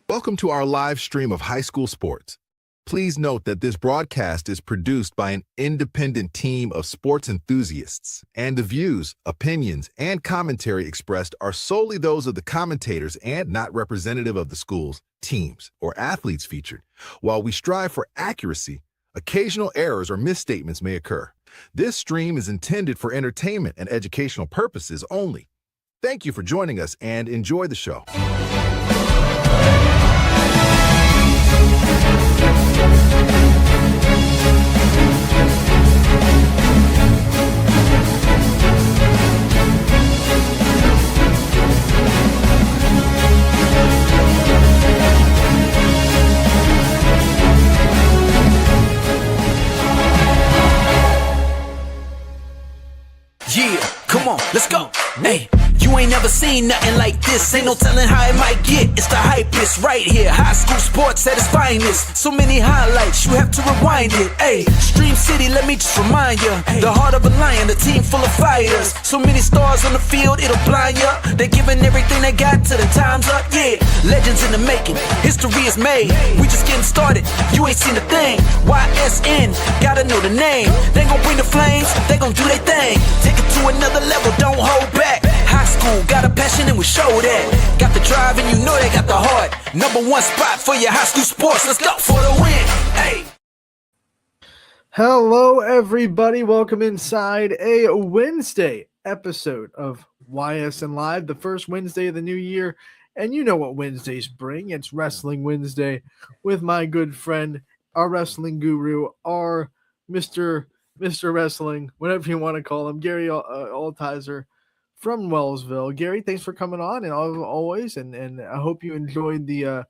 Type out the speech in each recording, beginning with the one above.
Welcome to our live stream of high school sports. Please note that this broadcast is produced by an independent team of sports enthusiasts, and the views, opinions, and commentary expressed are solely those of the commentators and not representative of the schools, teams, or athletes featured. While we strive for accuracy, occasional errors or misstatements may occur. This stream is intended for entertainment and educational purposes only. Thank you for joining us and enjoy the show. Yeah, come on, let's go. Hey, you ain't never seen nothing like this. Ain't no telling how it might get. It's the hypest right here. High school sports at its finest. So many highlights, you have to rewind it. Hey, Stream City, let me just remind ya. The heart of a lion, a team full of fighters. So many stars on the field, it'll blind ya. They're giving everything they got till the time's up. Yeah, legends in the making, history is made. We just getting started, you ain't seen a thing. YSN, gotta know the name. They gon' bring the flames, they gon' do their thing. Take it to another level, don't hold back. High school, got a passion and we show that. Got the drive and you know they got the heart. Number one spot for your high school sports. Let's go for the win. Hey. Hello, everybody. Welcome inside a Wednesday episode of YSN Live, the first Wednesday of the new year. And you know what Wednesdays bring. It's Wrestling Wednesday with my good friend, our wrestling guru, our Mr. Wrestling, whatever you want to call him, Gary Altizer from Wellsville. Gary, thanks for coming on, and always, and I hope you enjoyed the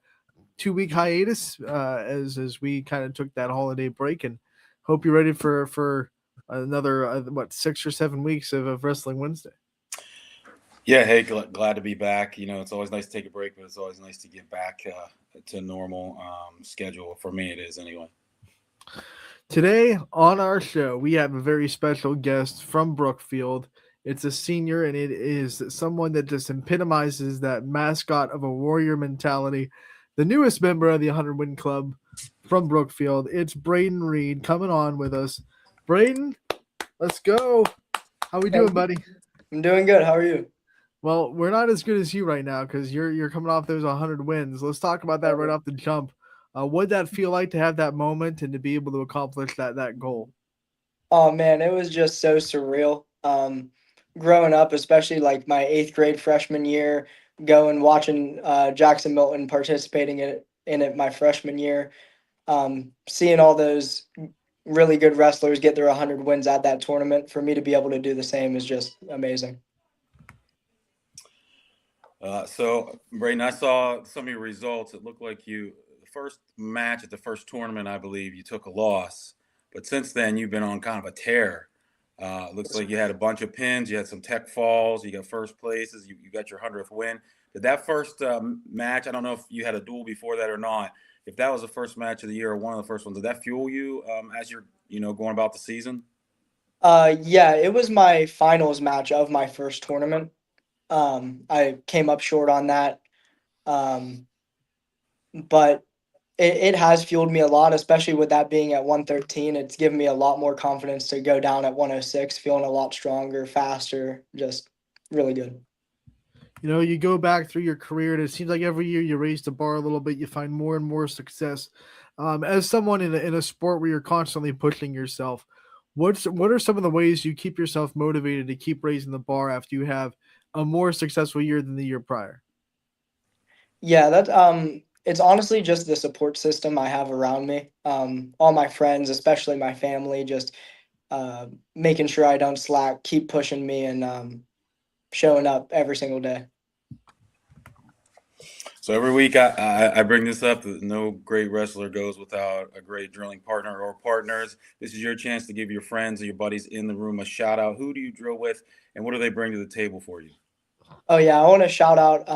2-week hiatus as we kind of took that holiday break, and hope you're ready for another 6 or 7 weeks of Wrestling Wednesday. Yeah, hey, glad to be back. You know, it's always nice to take a break, but it's always nice to get back to normal schedule. For me, it is anyway. Today on our show, we have a very special guest from Brookfield. It's a senior, and it is someone that just epitomizes that mascot of a warrior mentality. The newest member of the 100 Win Club from Brookfield, it's Braden Reed coming on with us. Braden, let's go. How we doing, buddy? I'm doing good. How are you? Well, we're not as good as you right now because you're coming off those 100 wins. Let's talk about that right off the jump. What'd that feel like to have that moment and to be able to accomplish that goal? Oh, man, it was just so surreal. Growing up, especially like my 8th grade freshman year, watching Jackson Milton participating in it my freshman year, seeing all those really good wrestlers get their 100 wins at that tournament, for me to be able to do the same is just amazing. So, Braden, I saw some of your results. It looked like the first match at the first tournament, I believe, you took a loss. But since then, you've been on kind of a tear. Looks like you had a bunch of pins, you had some tech falls, you got first places, you got your 100th win. Did that first match, I don't know if you had a duel before that or not, if that was the first match of the year or one of the first ones, did that fuel you as you're going about the season? Yeah, it was my finals match of my first tournament. I came up short on that, but it has fueled me a lot, especially with that being at 113. It's given me a lot more confidence to go down at 106, feeling a lot stronger, faster, just really good. You know, you go back through your career, and it seems like every year you raise the bar a little bit, you find more and more success. As someone in a sport where you're constantly pushing yourself, what are some of the ways you keep yourself motivated to keep raising the bar after you have a more successful year than the year prior? Yeah, it's honestly just the support system I have around me. All my friends, especially my family, just making sure I don't slack, keep pushing me, and showing up every single day. So every week I bring this up, that no great wrestler goes without a great drilling partner or partners. This is your chance to give your friends or your buddies in the room a shout out. Who do you drill with, and what do they bring to the table for you? Oh, yeah, I want to shout out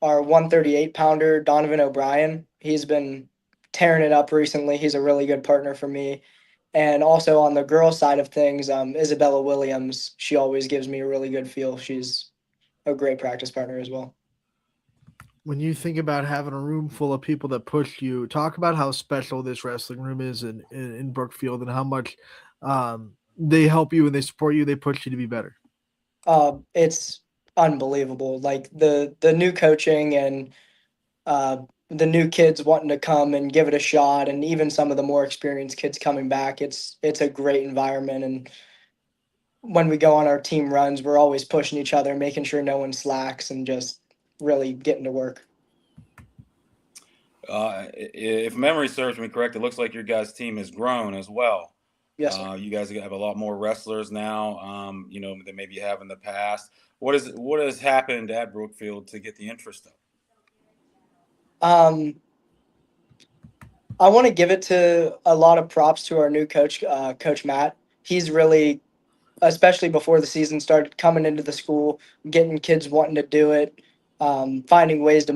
our 138-pounder, Donovan O'Brien. He's been tearing it up recently. He's a really good partner for me. And also on the girl side of things, Isabella Williams, she always gives me a really good feel. She's a great practice partner as well. When you think about having a room full of people that push you, talk about how special this wrestling room is in Brookfield and how much they help you and they support you. They push you to be better. It's unbelievable. Like the new coaching and uh, the new kids wanting to come and give it a shot, and even some of the more experienced kids coming back. It's a great environment, and when we go on our team runs, we're always pushing each other, making sure no one slacks, and just really getting to work. If memory serves me correct, it looks like your guys' team has grown as well. Yes, sir. You guys have a lot more wrestlers now, than maybe you have in the past. What has happened at Brookfield to get the interest up? I want to give it to a lot of props to our new coach, Coach Matt. He's really, especially before the season started, coming into the school, getting kids wanting to do it, finding ways to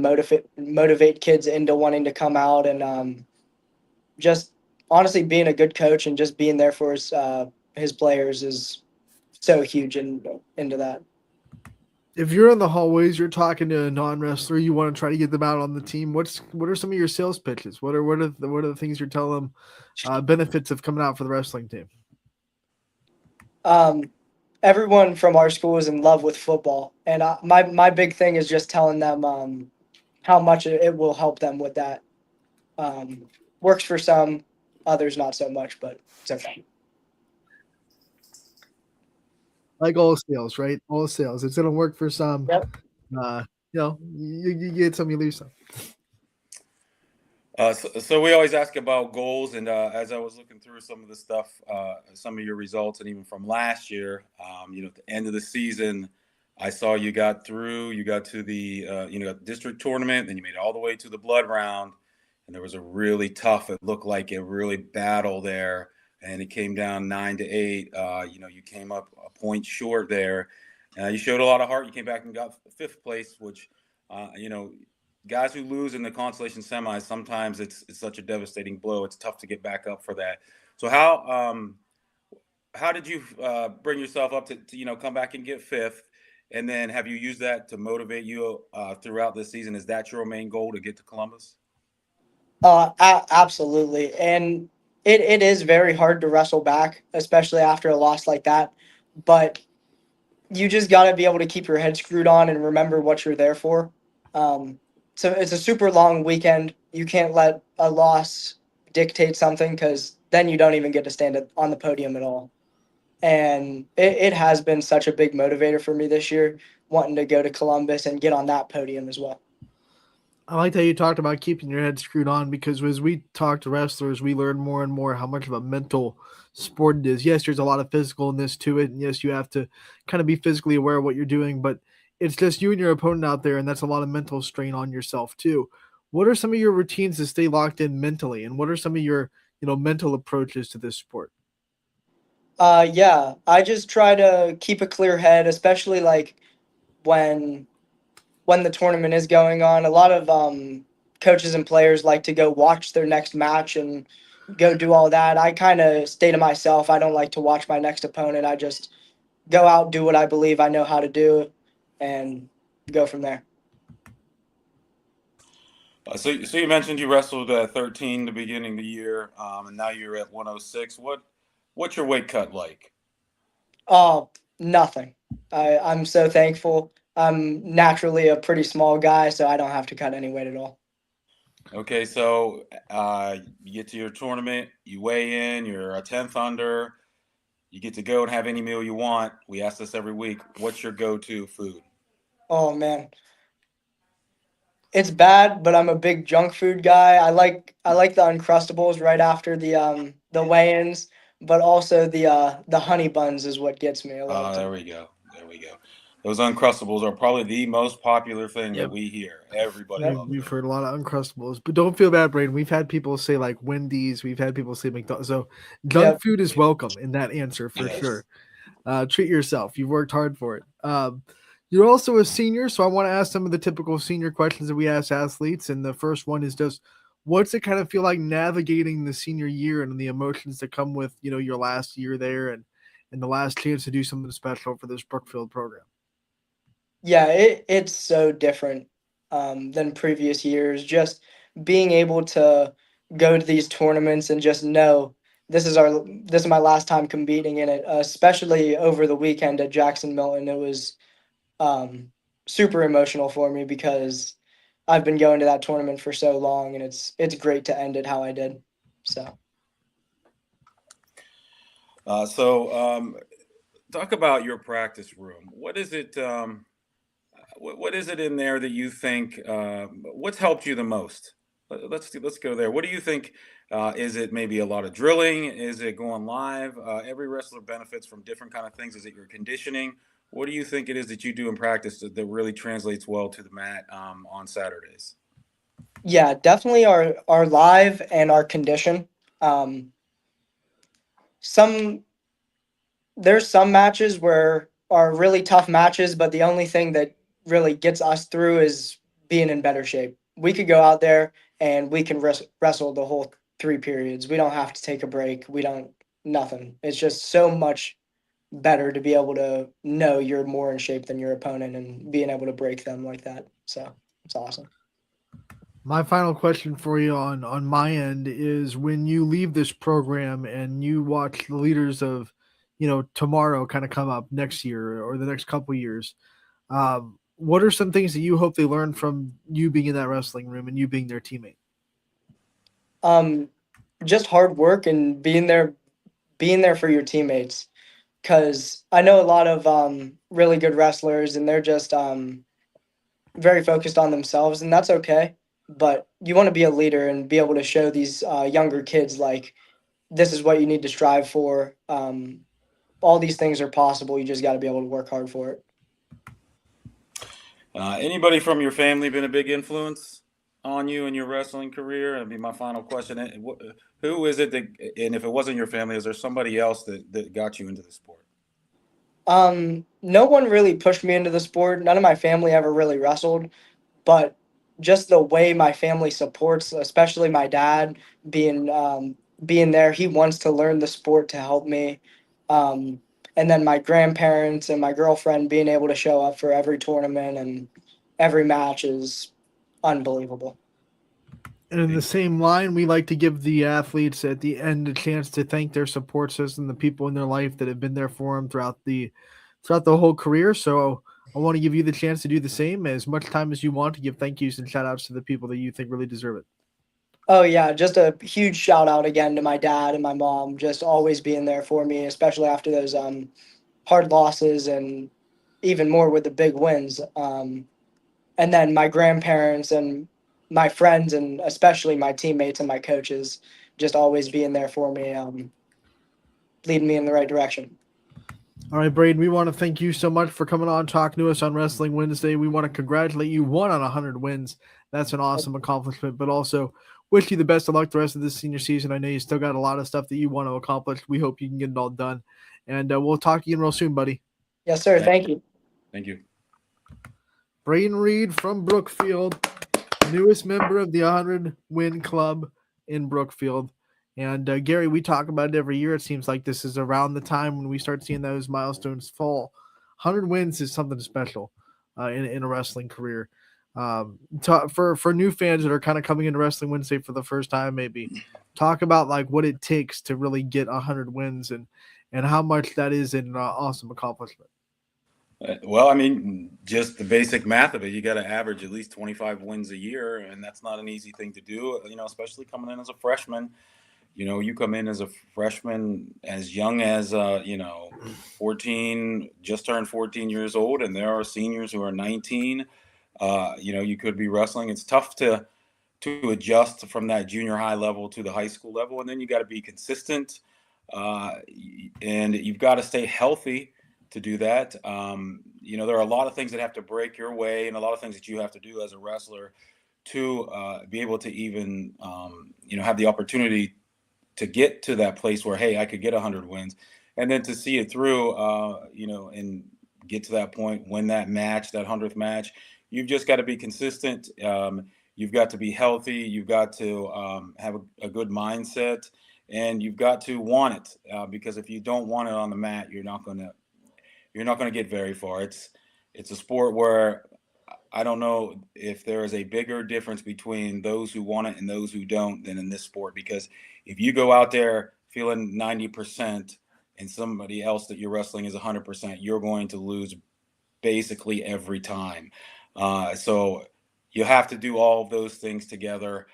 motivate kids into wanting to come out, and just honestly being a good coach and just being there for his players is so huge into that. If you're in the hallways, you're talking to a non-wrestler, you want to try to get them out on the team. What are some of your sales pitches? What are the things you're telling them benefits of coming out for the wrestling team? Everyone from our school is in love with football, and my big thing is just telling them how much it will help them with that. Works for some, others not so much, but it's okay. Like all sales, right? All sales. It's gonna work for some. Yep. You get some, you lose some. So we always ask about goals, and as I was looking through some of the stuff, some of your results, and even from last year, at the end of the season, I saw you got through. You got to the district tournament, then you made it all the way to the blood round, and there was a really tough. It looked like a really battle there, and it came down 9-8. You came up a point short there. You showed a lot of heart. You came back and got fifth place, which guys who lose in the consolation semis, sometimes it's such a devastating blow. It's tough to get back up for that. So how did you bring yourself up to come back and get fifth? And then have you used that to motivate you throughout the season? Is that your main goal, to get to Columbus? Absolutely. And it is very hard to wrestle back, especially after a loss like that. But you just got to be able to keep your head screwed on and remember what you're there for. So it's a super long weekend. You can't let a loss dictate something, because then you don't even get to stand on the podium at all. And it has been such a big motivator for me this year, wanting to go to Columbus and get on that podium as well. I like how you talked about keeping your head screwed on, because as we talk to wrestlers, we learn more and more how much of a mental sport it is. Yes, there's a lot of physicalness to it, and yes, you have to kind of be physically aware of what you're doing, but it's just you and your opponent out there, and that's a lot of mental strain on yourself too. What are some of your routines to stay locked in mentally, and what are some of your mental approaches to this sport? Yeah, I just try to keep a clear head, especially like when the tournament is going on. A lot of coaches and players like to go watch their next match and go do all that. I kind of stay to myself. I don't like to watch my next opponent. I just go out, do what I believe I know how to do, and go from there. So you mentioned you wrestled at 13 the beginning of the year, and now you're at 106. What's your weight cut like? Oh, nothing. I'm so thankful. I'm naturally a pretty small guy, so I don't have to cut any weight at all. Okay, so you get to your tournament, you weigh in, you're a 10th under, you get to go and have any meal you want. We ask this every week. What's your go-to food? Oh man, it's bad, but I'm a big junk food guy. I like the Uncrustables right after the weigh-ins, but also the honey buns is what gets me a lot of There time. we go. There we go. Those Uncrustables are probably the most popular thing that Yep. we hear. Everybody Yep. loves We've them. heard a lot of Uncrustables, but don't feel bad, Braden. We've had people say like Wendy's, we've had people say McDonald's. So junk Yep. food is welcome in that answer for Yes. sure. Treat yourself. You've worked hard for it. You're also a senior, so I want to ask some of the typical senior questions that we ask athletes. And the first one is just, what's it kind of feel like navigating the senior year and the emotions that come with your last year there and the last chance to do something special for this Brookfield program? Yeah, it's so different. than previous years. Just being able to go to these tournaments and just know this is my last time competing in it, especially over the weekend at Jackson Milton. It was super emotional for me because I've been going to that tournament for so long, and it's great to end it how I did. So. Talk about your practice room. What is it? What is it in there that you think? What's helped you the most? Let's go there. What do you think? Is it maybe a lot of drilling? Is it going live? Every wrestler benefits from different kind of things. Is it your conditioning? What do you think it is that you do in practice that really translates well to the mat on Saturdays? Yeah, definitely our live and our condition. Um, some there's some matches where are really tough matches, but the only thing that really gets us through is being in better shape. We could go out there and we can wrestle the whole 3 periods. We don't have to take a break. We don't nothing. It's just so much better to be able to know you're more in shape than your opponent and being able to break them like that. So it's awesome. My final question for you on my end is, when you leave this program and you watch the leaders of, tomorrow kind of come up next year or the next couple years, what are some things that you hope they learn from you being in that wrestling room and you being their teammate? Just hard work and being there for your teammates. Because I know a lot of really good wrestlers, and they're just very focused on themselves, and that's okay. But you want to be a leader and be able to show these younger kids, like, this is what you need to strive for. All these things are possible. You just got to be able to work hard for it. Anybody from your family been a big influence on you in your wrestling career? That'd be my final question. Who is it that, and if it wasn't your family, is there somebody else that got you into the sport? No one really pushed me into the sport. None of my family ever really wrestled, but just the way my family supports, especially my dad being there, he wants to learn the sport to help me. And then my grandparents and my girlfriend being able to show up for every tournament and every match is unbelievable. And in the same line, we like to give the athletes at the end a chance to thank their support system, the people in their life that have been there for them throughout the whole career. So I want to give you the chance to do the same, as much time as you want, to give thank yous and shout outs to the people that you think really deserve it. Oh yeah, just a huge shout out again to my dad and my mom, just always being there for me, especially after those hard losses and even more with the big wins. And then my grandparents and my friends, and especially my teammates and my coaches, just always being there for me, leading me in the right direction. All right, Braden, we want to thank you so much for coming on, talking to us on Wrestling Wednesday. We want to congratulate you, 1 on 100 wins. That's an awesome accomplishment, but also wish you the best of luck the rest of this senior season. I know you still got a lot of stuff that you want to accomplish. We hope you can get it all done. And we'll talk to you real soon, buddy. Yes, sir. Thank you. Thank you. Braden Reed from Brookfield, newest member of the 100-win club in Brookfield. And Gary, we talk about it every year. It seems like this is around the time when we start seeing those milestones fall. 100 wins is something special in a wrestling career. For new fans that are kind of coming into Wrestling Wednesday for the first time, maybe talk about like what it takes to really get 100 wins and how much that is an awesome accomplishment. Well, I mean, just the basic math of it, you got to average at least 25 wins a year, and that's not an easy thing to do, especially coming in as a freshman. You come in as a freshman as young as, 14, just turned 14 years old, and there are seniors who are 19. You could be wrestling. It's tough to adjust from that junior high level to the high school level, and then you got to be consistent, and you've got to stay healthy to do that. There are a lot of things that have to break your way, and a lot of things that you have to do as a wrestler to be able to even, have the opportunity to get to that place where, hey, I could get 100 wins, and then to see it through, and get to that point, win that match, that 100th match. You've just got to be consistent. You've got to be healthy. You've got to have a good mindset, and you've got to want it. Because if you don't want it on the mat, you're not going to get very far. It's a sport where I don't know if there is a bigger difference between those who want it and those who don't than in this sport. Because if you go out there feeling 90% and somebody else that you're wrestling is 100%, you're going to lose basically every time. So you have to do all of those things together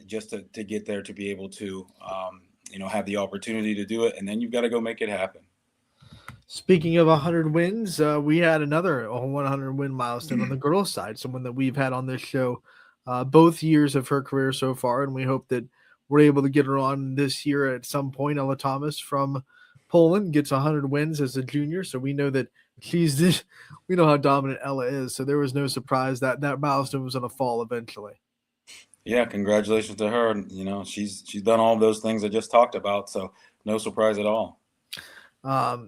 just to get there, to be able to, have the opportunity to do it. And then you've got to go make it happen. Speaking of 100 wins, we had another 100 win milestone on the girls' side, someone that we've had on this show both years of her career so far, and we hope that we're able to get her on this year at some point. Ella Thomas from Poland gets 100 wins as a junior, so we know that we know how dominant Ella is, so there was no surprise that that milestone was going to fall eventually. Yeah, congratulations to her. She's done all of those things I just talked about, so no surprise at all.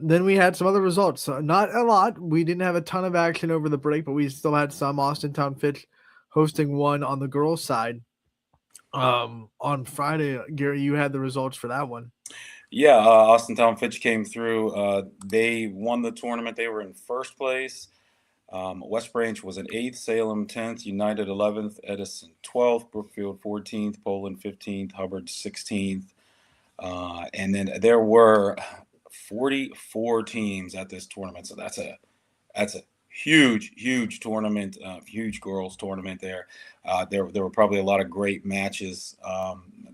Then we had some other results. Not a lot. We didn't have a ton of action over the break, but we still had some. Austintown Fitch hosting one on the girls' side. On Friday, Gary, you had the results for that one. Yeah, Austintown Fitch came through. They won the tournament. They were in first place. West Branch was in 8th, Salem 10th, United 11th, Edison 12th, Brookfield 14th, Poland 15th, Hubbard 16th. And then there were 44 teams at this tournament. So that's a huge tournament, huge girls tournament there. There were probably a lot of great matches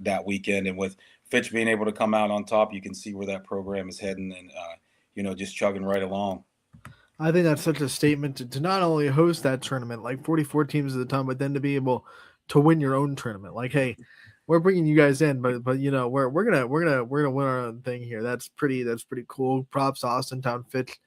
that weekend. And with Fitch being able to come out on top, you can see where that program is heading and, just chugging right along. I think that's such a statement to not only host that tournament, like 44 teams at the time, but then to be able to win your own tournament. Like, hey, we're bringing you guys in, but we're gonna win our own thing here. That's pretty cool. Props to Austintown Fitch.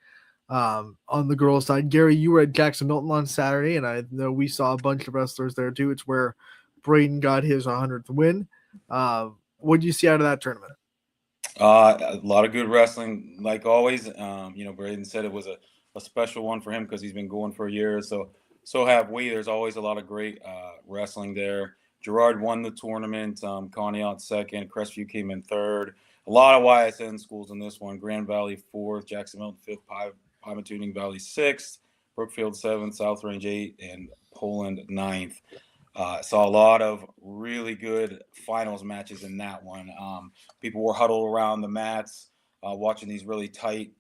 On the girls' side, Gary, you were at Jackson Milton on Saturday, and I know we saw a bunch of wrestlers there too. It's where Braden got his 100th win. What did you see out of that tournament? A lot of good wrestling, like always. Braden said it was a special one for him because he's been going for years. So have we. There's always a lot of great wrestling there. Girard won the tournament. Conneaut second. Crestview came in third. A lot of YSN schools in this one. Grand Valley 4th, Jackson Milton 5th, Pymatuning Valley 6th, Brookfield 7th, South Range 8th, and Poland 9th. Saw a lot of really good finals matches in that one. People were huddled around the mats watching these really tight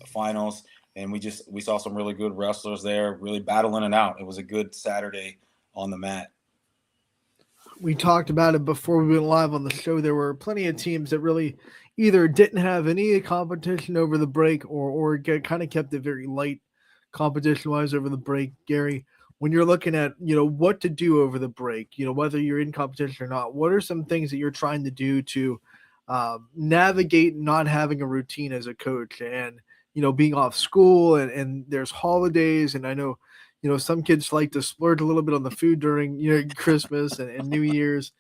finals. And we saw some really good wrestlers there, really battling it out. It was a good Saturday on the mat. We talked about it before we went live on the show. There were plenty of teams that really either didn't have any competition over the break or kind of kept it very light competition-wise over the break. Gary, when you're looking at, what to do over the break, whether you're in competition or not, what are some things that you're trying to do to navigate not having a routine as a coach and, being off school and there's holidays. And I know, some kids like to splurge a little bit on the food during, Christmas and New Year's.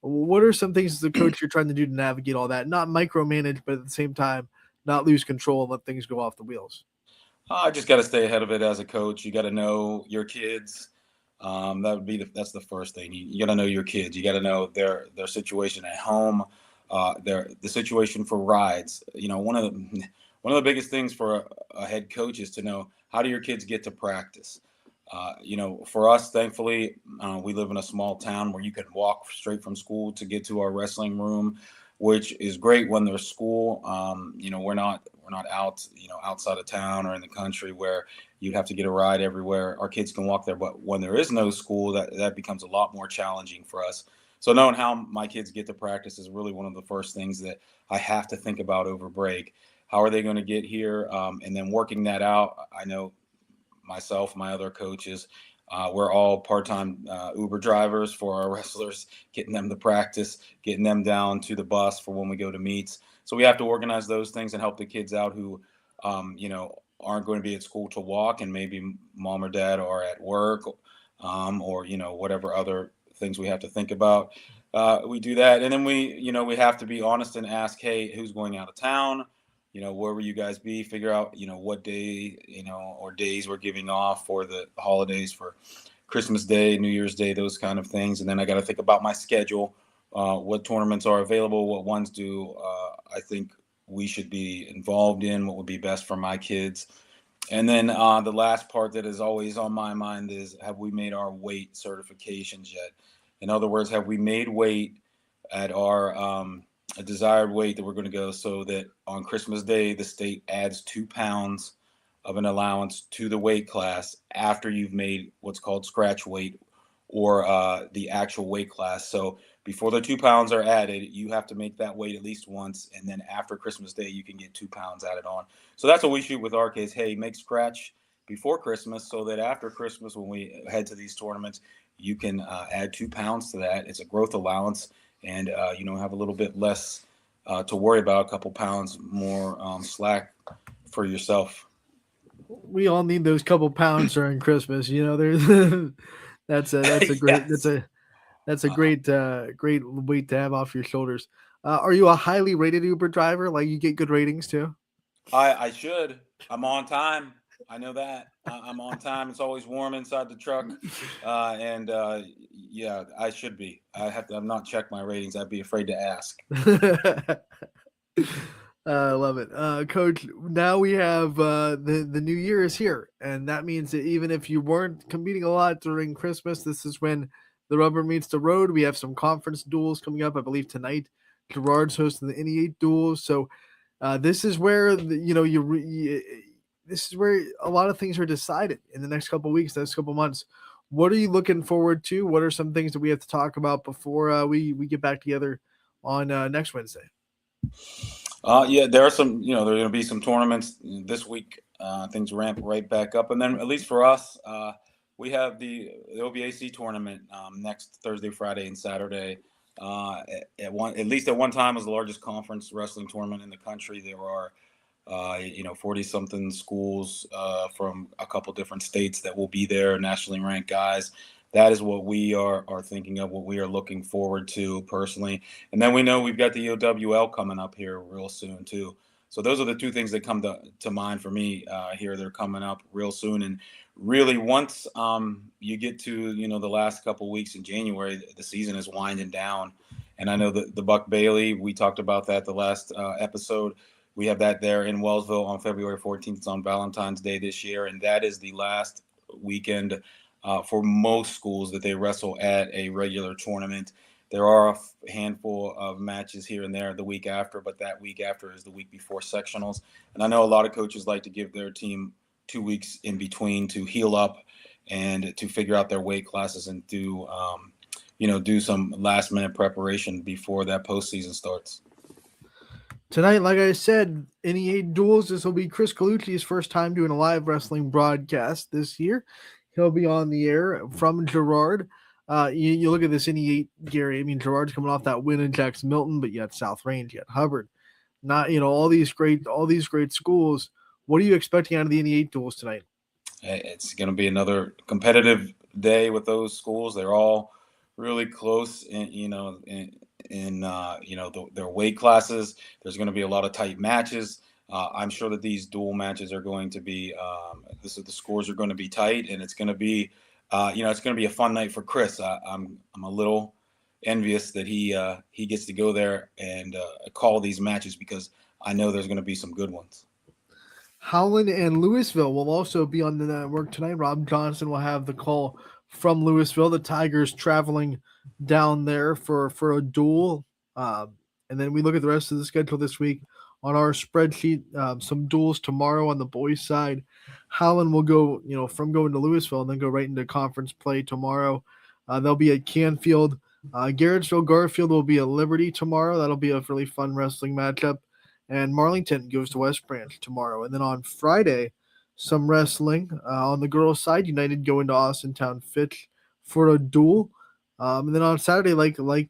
What are some things as a coach you're trying to do to navigate all that? Not micromanage, but at the same time, not lose control and let things go off the wheels. I just got to stay ahead of it as a coach. You got to know your kids. That's the first thing. You got to know your kids. You got to know their situation at home, the situation for rides. One of the biggest things for a head coach is to know, how do your kids get to practice? For us, thankfully, we live in a small town where you can walk straight from school to get to our wrestling room, which is great when there's school. We're not out, outside of town or in the country where you have to get a ride everywhere. Our kids can walk there, but when there is no school, that becomes a lot more challenging for us. So knowing how my kids get to practice is really one of the first things that I have to think about over break. How are they going to get here? And then working that out. I know myself, my other coaches, we're all part-time Uber drivers for our wrestlers, getting them to practice, getting them down to the bus for when we go to meets. So we have to organize those things and help the kids out who, aren't going to be at school to walk, and maybe mom or dad are at work, or whatever other things we have to think about. We do that, and then we have to be honest and ask, hey, who's going out of town? Where will you guys be? Figure out, what day, or days we're giving off for the holidays, for Christmas Day, New Year's Day, those kind of things. And then I got to think about my schedule, what tournaments are available, what ones do I think we should be involved in, what would be best for my kids. And then the last part that is always on my mind is, have we made our weight certifications yet? In other words, have we made weight at our a desired weight that we're going to go, so that on Christmas Day, the state adds 2 pounds of an allowance to the weight class after you've made what's called scratch weight, or the actual weight class. So before the 2 pounds are added, you have to make that weight at least once, and then after Christmas Day, you can get 2 pounds added on. So that's what we shoot with our case. Hey, make scratch before Christmas, so that after Christmas, when we head to these tournaments, you can add 2 pounds to that. It's a growth allowance, and have a little bit less to worry about, a couple pounds more slack for yourself. We all need those couple pounds during Christmas. There's that's a great Yes. that's a great great weight to have off your shoulders. Are you a highly rated Uber driver? Like, you get good ratings too? I should. I'm on time. I know that. I'm on time. It's always warm inside the truck, and yeah, I should be. I've not checked my ratings. I'd be afraid to ask. I love it, Coach. Now we have the new year is here, and that means that even if you weren't competing a lot during Christmas, this is when the rubber meets the road. We have some conference duels coming up, I believe tonight. Gerard's hosting the NE8 duels, so this is where this is where a lot of things are decided in the next couple of weeks, next couple of months. What are you looking forward to? What are some things that we have to talk about before we get back together on next Wednesday? Yeah, there are some. There are going to be some tournaments this week. Things ramp right back up, and then at least for us, we have the OVAC tournament next Thursday, Friday, and Saturday. At least at one time, was the largest conference wrestling tournament in the country. There are 40 something schools from a couple different states that will be there, nationally ranked guys. That is what we are thinking of, what we are looking forward to personally. And then we know we've got the EOWL coming up here real soon too. So those are the two things that come to mind for me here. They're coming up real soon. And really, once you get to, the last couple of weeks in January, the season is winding down. And I know that the Buck Bailey, we talked about that the last episode. We have that there in Wellsville on February 14th. It's on Valentine's Day this year. And that is the last weekend for most schools that they wrestle at a regular tournament. There are a handful of matches here and there the week after, but that week after is the week before sectionals. And I know a lot of coaches like to give their team 2 weeks in between to heal up and to figure out their weight classes and do some last minute preparation before that postseason starts. Tonight, like I said, NE8 duels. This will be Chris Colucci's first time doing a live wrestling broadcast this year. He'll be on the air from Gerard. You look at this NE8, Gary. I mean, Gerard's coming off that win in Jackson Milton, but you had South Range, you had Hubbard. Not, all these great schools. What are you expecting out of the NE8 duels tonight? It's going to be another competitive day with those schools. They're all really close, in their weight classes. There's going to be a lot of tight matches. I'm sure that these dual matches are going to be, the scores are going to be tight, and it's going to be, it's going to be a fun night for Chris. I'm a little envious that he gets to go there and call these matches, because I know there's going to be some good ones. Howland and Louisville will also be on the network tonight. Rob Johnson will have the call from Louisville. The Tigers traveling down there for a duel. And then we look at the rest of the schedule this week. On our spreadsheet, some duels tomorrow on the boys' side. Howland will go, from going to Louisville and then go right into conference play tomorrow. They'll be at Canfield. Garrettsville Garfield will be at Liberty tomorrow. That'll be a really fun wrestling matchup. And Marlington goes to West Branch tomorrow. And then on Friday, some wrestling. On the girls' side, United going to Austintown Fitch for a duel. And then on Saturday, like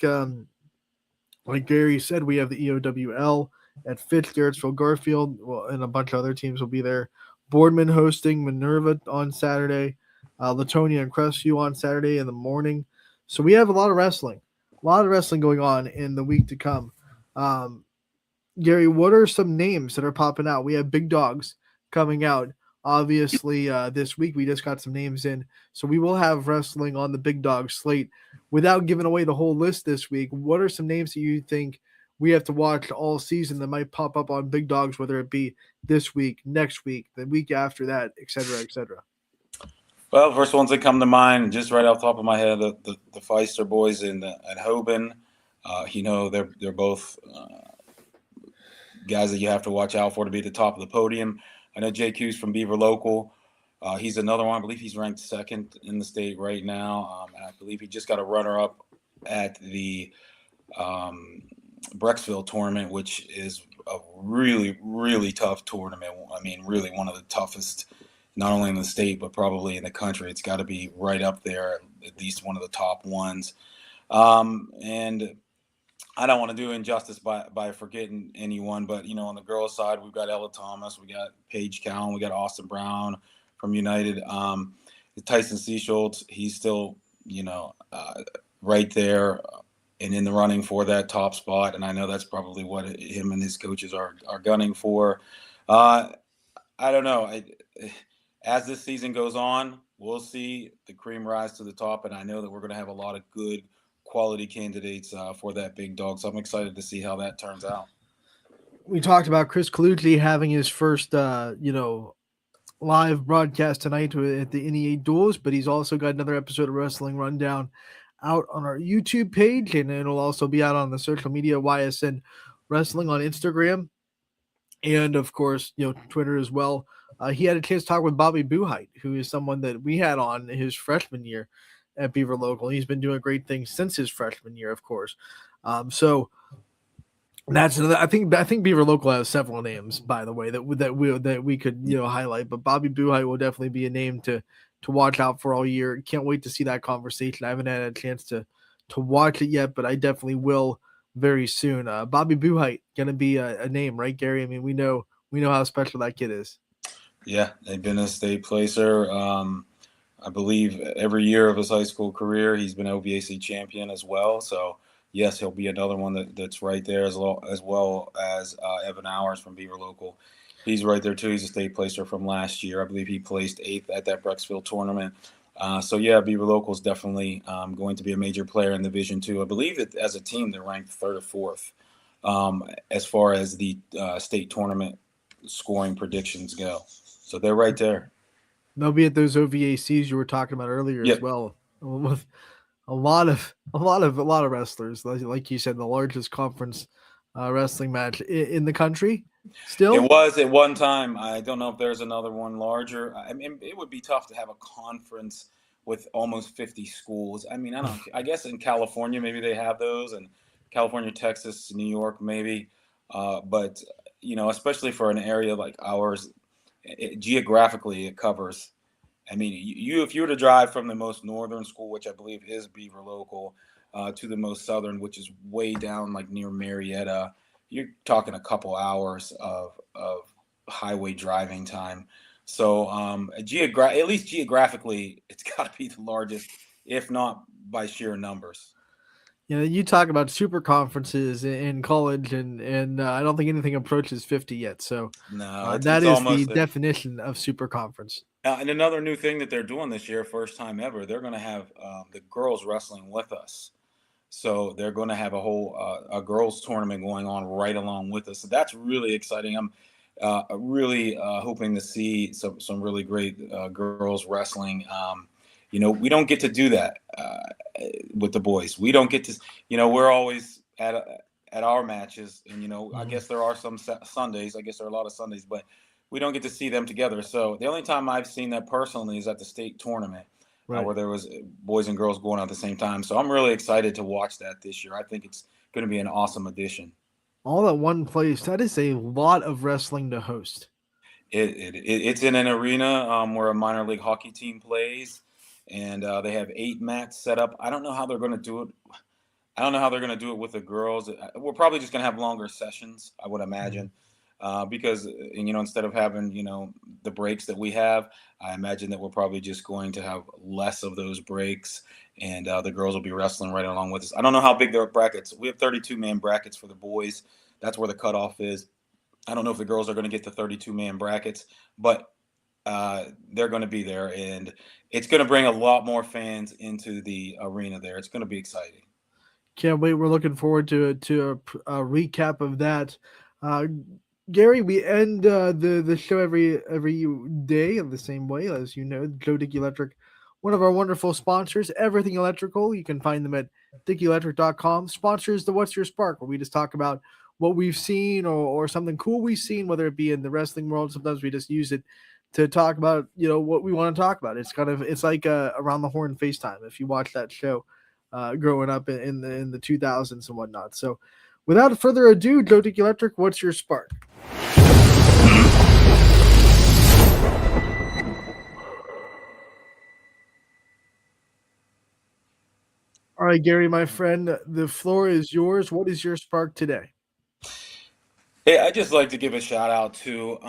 Gary said, we have the EOWL at Fitch, Garrettsville Garfield, and a bunch of other teams will be there. Boardman hosting Minerva on Saturday, Latonia and Crestview on Saturday in the morning. So we have a lot of wrestling going on in the week to come. Gary, what are some names that are popping out? We have big dogs coming out. Obviously, this week we just got some names in. So we will have wrestling on the big dog slate. Without giving away the whole list this week, what are some names that you think we have to watch all season that might pop up on Big Dogs, whether it be this week, next week, the week after that, et cetera, et cetera? Well, first ones that come to mind, just right off the top of my head, the Feister boys at Hoban. They're both guys that you have to watch out for to be at the top of the podium. I know JQ's from Beaver Local. He's another one. I believe he's ranked second in the state right now. And I believe he just got a runner-up at the Brecksville tournament, which is a really, really tough tournament. I mean, really one of the toughest, not only in the state, but probably in the country. It's got to be right up there, at least one of the top ones. And I don't want to do injustice by forgetting anyone, but, on the girls' side, we've got Ella Thomas, we got Paige Cowan, we got Austin Brown from United. Tyson Seaschultz, he's still, right there and in the running for that top spot. And I know that's probably what him and his coaches are gunning for. I don't know. As this season goes on, we'll see the cream rise to the top. And I know that we're going to have a lot of good quality candidates for that Big Dog. So I'm excited to see how that turns out. We talked about Chris Colucci having his first, live broadcast tonight at the NEA Duels, but he's also got another episode of Wrestling Rundown out on our YouTube page, and it'll also be out on the social media YSN Wrestling on Instagram, and of course, Twitter as well. He had a chance to talk with Bobby Buhite, who is someone that we had on his freshman year at Beaver Local. He's been doing great things since his freshman year, of course. So that's another. I think Beaver Local has several names, by the way, that we could highlight. But Bobby Buhite will definitely be a name to watch out for all year. Can't wait to see that conversation. I haven't had a chance to watch it yet, but I definitely will very soon. Bobby Buhite gonna be a name, right, Gary? I mean, we know how special that kid is. Yeah, they've been a state placer. I believe every year of his high school career, he's been OVAC champion as well. So yes, he'll be another one that's right there as well as Evan Hours from Beaver Local. He's right there too. He's a state placer from last year. I believe he placed 8th at that Brecksville tournament. So yeah, Beaver Local is definitely going to be a major player in Division II. I believe that as a team they're ranked 3rd or 4th as far as the state tournament scoring predictions go. So they're right there. They'll be at those OVACs you were talking about earlier as well, with a lot of wrestlers. Like you said, the largest conference wrestling match in the country. Still, it was at one time. I don't know if there's another one larger. I mean, it would be tough to have a conference with almost 50 schools. I mean, I guess in California maybe they have those, and California, Texas, New York maybe. But especially for an area like ours, geographically it covers. I mean, if you were to drive from the most northern school, which I believe is Beaver Local, to the most southern, which is way down like near Marietta, you're talking a couple hours of highway driving time. So at least geographically, it's got to be the largest, if not by sheer numbers. You talk about super conferences in college, and I don't think anything approaches 50 yet. So no, that is the definition of super conference. And another new thing that they're doing this year, first time ever, they're going to have the girls wrestling with us. So they're going to have a whole a girls tournament going on right along with us. So that's really exciting. I'm really hoping to see some really great girls wrestling. We don't get to do that with the boys. We don't get to, we're always at our matches. And, I guess there are some Sundays. I guess there are a lot of Sundays, but we don't get to see them together. So the only time I've seen that personally is at the state tournament. Right. Where there was boys and girls going out at the same time. So I'm really excited to watch that this year. I think it's going to be an awesome addition. All at one place. That is a lot of wrestling to host. It's in an arena where a minor league hockey team plays, and they have 8 mats set up. I don't know how they're going to do it. I don't know how they're going to do it with the girls. We're probably just going to have longer sessions, I would imagine. Because, instead of having, the breaks that we have, I imagine that we're probably just going to have less of those breaks, and the girls will be wrestling right along with us. I don't know how big their brackets. We have 32-man brackets for the boys. That's where the cutoff is. I don't know if the girls are going to get the 32-man brackets, but they're going to be there, and it's going to bring a lot more fans into the arena there. It's going to be exciting. Can't wait. We're looking forward to a recap of that. Gary, we end the show every day in the same way, as you know. Joe Dickey Electric, one of our wonderful sponsors, Everything Electrical. You can find them at dickeyelectric.com. Sponsors the What's Your Spark, where we just talk about what we've seen or something cool we've seen, whether it be in the wrestling world. Sometimes we just use it to talk about, what we want to talk about. It's like Around the Horn FaceTime, if you watch that show growing up in the 2000s and whatnot. So without further ado, Joe Dickey Electric, what's your spark? All right, Gary, my friend, the floor is yours. What is your spark today? Hey, I'd just like to give a shout out to,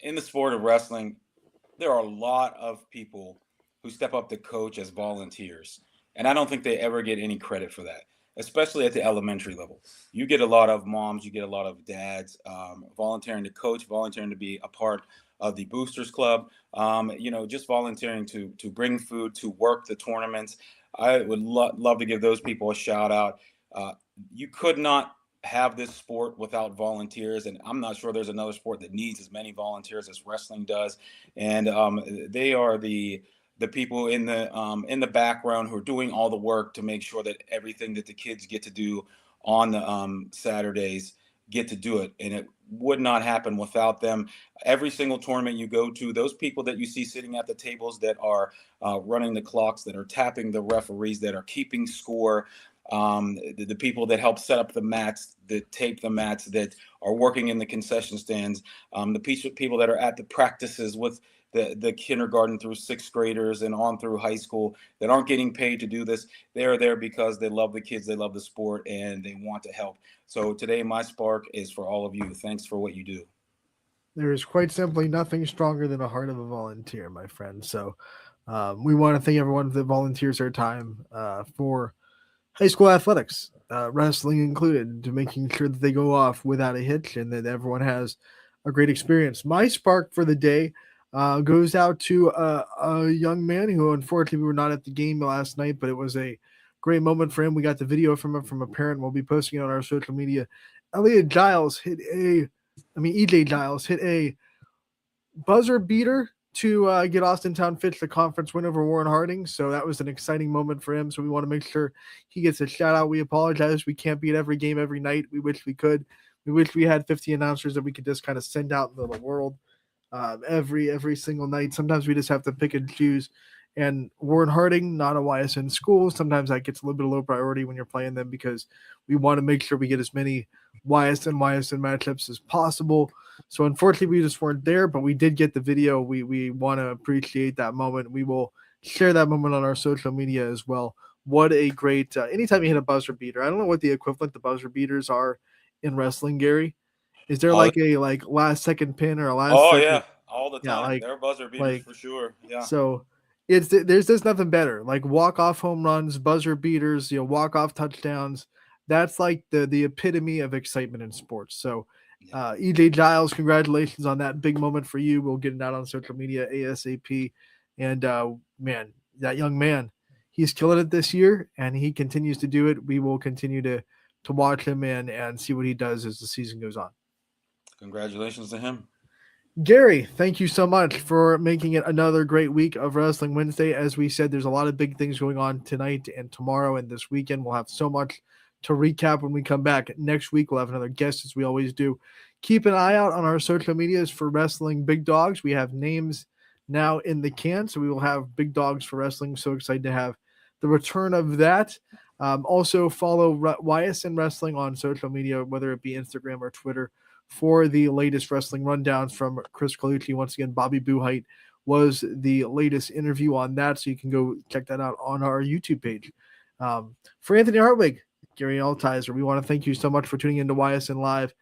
in the sport of wrestling, there are a lot of people who step up to coach as volunteers. And I don't think they ever get any credit for that, especially at the elementary level. You get a lot of moms, you get a lot of dads volunteering to coach, volunteering to be a part of the Boosters Club, just volunteering to bring food, to work the tournaments. I would love to give those people a shout out. You could not have this sport without volunteers, and I'm not sure there's another sport that needs as many volunteers as wrestling does. And they are the people in the background who are doing all the work to make sure that everything that the kids get to do on the Saturdays get to do it. And it would not happen without them. Every single tournament you go to, those people that you see sitting at the tables that are running the clocks, that are tapping the referees, that are keeping score, the people that help set up the mats, that tape the mats, that are working in the concession stands, the people that are at the practices with the kindergarten through sixth graders and on through high school that aren't getting paid to do this. They are there because they love the kids, they love the sport, and they want to help. So today, my spark is for all of you. Thanks for what you do. There is quite simply nothing stronger than a heart of a volunteer, my friend. So we want to thank everyone that volunteers their time for high school athletics, wrestling included, to making sure that they go off without a hitch and that everyone has a great experience. My spark for the day goes out to a young man who, unfortunately, we were not at the game last night, but it was a great moment for him. We got the video from him from a parent. We'll be posting it on our social media. EJ Giles hit a buzzer beater to get Austin Town Fitch the conference win over Warren Harding. So that was an exciting moment for him. So we want to make sure he gets a shout out. We apologize. We can't be at every game every night. We wish we could. We wish we had 50 announcers that we could just kind of send out into the world every single night. Sometimes we just have to pick and choose. And Warren Harding, not a YSN school. Sometimes that gets a little bit of low priority when you're playing them because we want to make sure we get as many YSN matchups as possible. So unfortunately, we just weren't there, but we did get the video. We want to appreciate that moment. We will share that moment on our social media as well. What a great anytime you hit a buzzer beater. I don't know what the equivalent to buzzer beaters are in wrestling, Gary. Is there like a last second pin or a last? Oh second? Yeah, all the time. They're buzzer beaters for sure. Yeah. So there's just nothing better. Like walk-off home runs, buzzer beaters, walk-off touchdowns. That's like the epitome of excitement in sports. So EJ Giles, congratulations on that big moment for you. We'll get it out on social media ASAP. And man, that young man, he's killing it this year and he continues to do it. We will continue to watch him and see what he does as the season goes on. Congratulations to him. Gary, thank you so much for making it another great week of Wrestling Wednesday. As we said, there's a lot of big things going on tonight and tomorrow and this weekend. We'll have so much to recap when we come back. Next week, we'll have another guest, as we always do. Keep an eye out on our social medias for Wrestling Big Dogs. We have names now in the can, so we will have Big Dogs for Wrestling. So excited to have the return of that. Also, follow YSN Wrestling on social media, whether it be Instagram or Twitter, for the latest wrestling rundowns from Chris Colucci. Once again, Bobby Boohite was the latest interview on that, so you can go check that out on our YouTube page. For Anthony Hartwig, Gary Altizer, we want to thank you so much for tuning into YSN Live,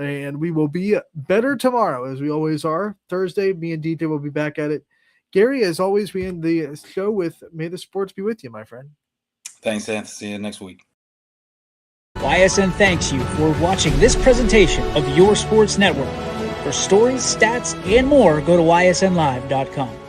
and we will be better tomorrow, as we always are. Thursday, me and DJ will be back at it. Gary, as always, we end the show with May the Sports be with you, my friend. Thanks, Anthony. See you next week. YSN thanks you for watching this presentation of Your Sports Network. For stories, stats, and more, go to ysnlive.com.